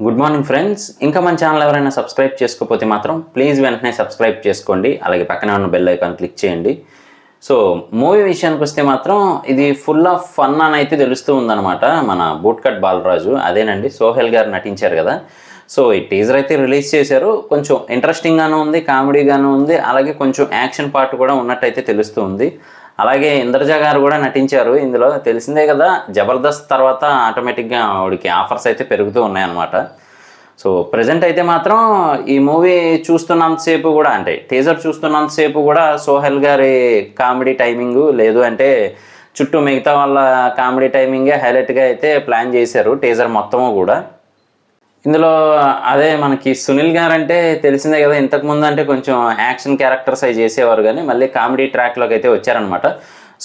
Good morning friends. ఇంకా మన channel ఎవరైనా సబ్స్క్రైబ్ చేసుకోకపోతే మాత్రం ప్లీజ్ వెంటనే సబ్స్క్రైబ్ చేసుకోండి. అలాగే పక్కనే ఉన్న బెల్ ఐకాన్ క్లిక్ చేయండి. సో మూవీ విషయానికి వస్తే మాత్రం ఇది ఫుల్ ఆఫ్ ఫన్ అని అయితే తెలుస్తూ ఉందన్నమాట. మన బూట్కట్ బాలరాజు అదేనండి, సోహెల్ గారు నటించారు కదా. సో ఈ టీజర్ అయితే రిలీజ్ చేశారు. కొంచెం ఇంట్రెస్టింగ్గాను ఉంది, కామెడీగాను ఉంది, అలాగే కొంచెం యాక్షన్ పార్ట్ కూడా ఉన్నట్టయితే తెలుస్తూ ఉంది. అలాగే ఇంద్రజ గారు కూడా నటించారు ఇందులో. తెలిసిందే కదా, జబర్దస్త్ తర్వాత ఆటోమేటిక్గా ఆవిడకి ఆఫర్స్ అయితే పెరుగుతూ ఉన్నాయన్నమాట. సో ప్రజెంట్ అయితే మాత్రం ఈ మూవీ చూస్తున్నంతసేపు కూడా, అంటే టీజర్ చూస్తున్నంతసేపు కూడా సోహెల్ గారి కామెడీ టైమింగు లేదు అంటే చుట్టూ మిగతా వాళ్ళ కామెడీ టైమింగే హైలైట్గా అయితే ప్లాన్ చేశారు టీజర్ మొత్తము కూడా. ఇందులో అదే మనకి సునీల్ గారు అంటే తెలిసిందే కదా, ఇంతకుముందు అంటే కొంచెం యాక్షన్ క్యారెక్టర్స్ అవి చేసేవారు, కానీ మళ్ళీ కామెడీ ట్రాక్లోకి అయితే వచ్చారనమాట.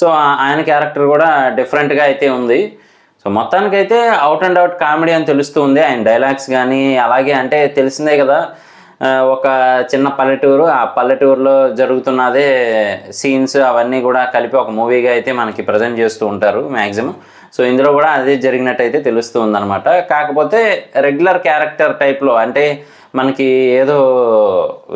సో ఆయన క్యారెక్టర్ కూడా డిఫరెంట్గా అయితే ఉంది. సో మొత్తానికైతే అవుట్ అండ్ అవుట్ కామెడీ అని తెలుస్తూ ఉంది. ఆయన డైలాగ్స్ కానీ, అలాగే అంటే తెలిసిందే కదా, ఒక చిన్న పల్లెటూరు, ఆ పల్లెటూరులో జరుగుతున్నదే సీన్స్ అవన్నీ కూడా కలిపి ఒక మూవీగా అయితే మనకి ప్రజెంట్ చేస్తూ ఉంటారు మ్యాక్సిమం. సో ఇందులో కూడా అదే జరిగినట్టయితే తెలుస్తూ ఉందన్నమాట. కాకపోతే రెగ్యులర్ క్యారెక్టర్ టైప్లో, అంటే మనకి ఏదో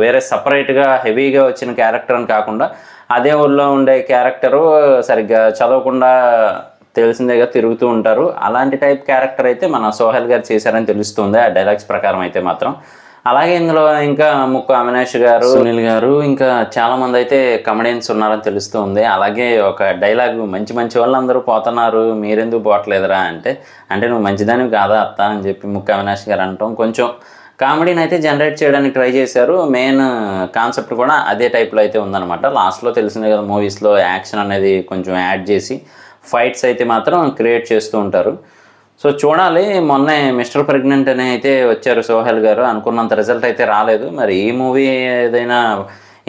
వేరే సపరేట్గా హెవీగా వచ్చిన క్యారెక్టర్ అని కాకుండా అదే ఊళ్ళో ఉండే క్యారెక్టరు, సరిగ్గా చదవకుండా తెలిసిందేగా తిరుగుతూ ఉంటారు, అలాంటి టైప్ క్యారెక్టర్ అయితే మన సోహెల్ గారు చేశారని తెలుస్తుంది ఆ డైలాగ్స్ ప్రకారం అయితే మాత్రం. అలాగే ఇందులో ఇంకా ముక్కు అవినాష్ గారు, సునీల్ గారు, ఇంకా చాలామంది అయితే కమెడియన్స్ ఉన్నారని తెలుస్తూ ఉంది. అలాగే ఒక డైలాగ్, మంచి మంచి వాళ్ళందరూ పోతున్నారు మీరెందుకు పోవట్లేదురా అంటే, అంటే నువ్వు మంచిదానివి కాదా అత్త అని చెప్పి ముక్కు అవినాష్ గారు అంటాం. కొంచెం కామెడీని అయితే జనరేట్ చేయడానికి ట్రై చేశారు. మెయిన్ కాన్సెప్ట్ కూడా అదే టైప్లో అయితే ఉందన్నమాట. లాస్ట్లో తెలిసిందే కదా, మూవీస్లో యాక్షన్ అనేది కొంచెం యాడ్ చేసి ఫైట్స్ అయితే మాత్రం క్రియేట్ చేస్తూ ఉంటారు. సో చూడాలి. మొన్నే మిస్టర్ ప్రెగ్నెంట్ అని అయితే వచ్చారు సోహెల్ గారు, అనుకున్నంత రిజల్ట్ అయితే రాలేదు. మరి ఈ మూవీ ఏదైనా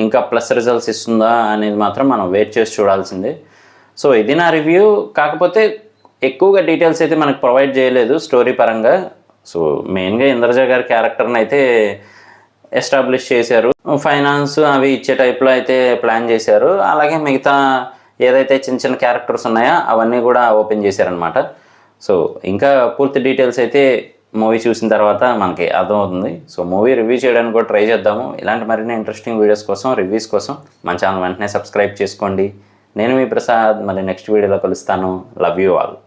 ఇంకా ప్లస్ రిజల్ట్స్ ఇస్తుందా అనేది మాత్రం మనం వెయిట్ చేసి చూడాల్సిందే. సో ఇది నా రివ్యూ. కాకపోతే ఎక్కువగా డీటెయిల్స్ అయితే మనకు ప్రొవైడ్ చేయలేదు స్టోరీ పరంగా. సో మెయిన్గా ఇంద్రజ గారి క్యారెక్టర్ని అయితే ఎస్టాబ్లిష్ చేశారు, ఫైనాన్స్ అవి ఇచ్చే టైప్లో అయితే ప్లాన్ చేశారు. అలాగే మిగతా ఏదైతే చిన్న చిన్న క్యారెక్టర్స్ ఉన్నాయో అవన్నీ కూడా ఓపెన్ చేశారనమాట. సో ఇంకా పూర్తి డీటెయిల్స్ అయితే మూవీ చూసిన తర్వాత మనకి అర్థమవుతుంది. సో మూవీ రివ్యూ చేయడానికి కూడా ట్రై చేద్దాము. ఇలాంటి మరిన్ని ఇంట్రెస్టింగ్ వీడియోస్ కోసం, రివ్యూస్ కోసం మన ఛానల్ వెంటనే సబ్స్క్రైబ్ చేసుకోండి. నేను మీ ప్రసాద్, మళ్ళీ నెక్స్ట్ వీడియోలో కలుస్తాను. Love you all.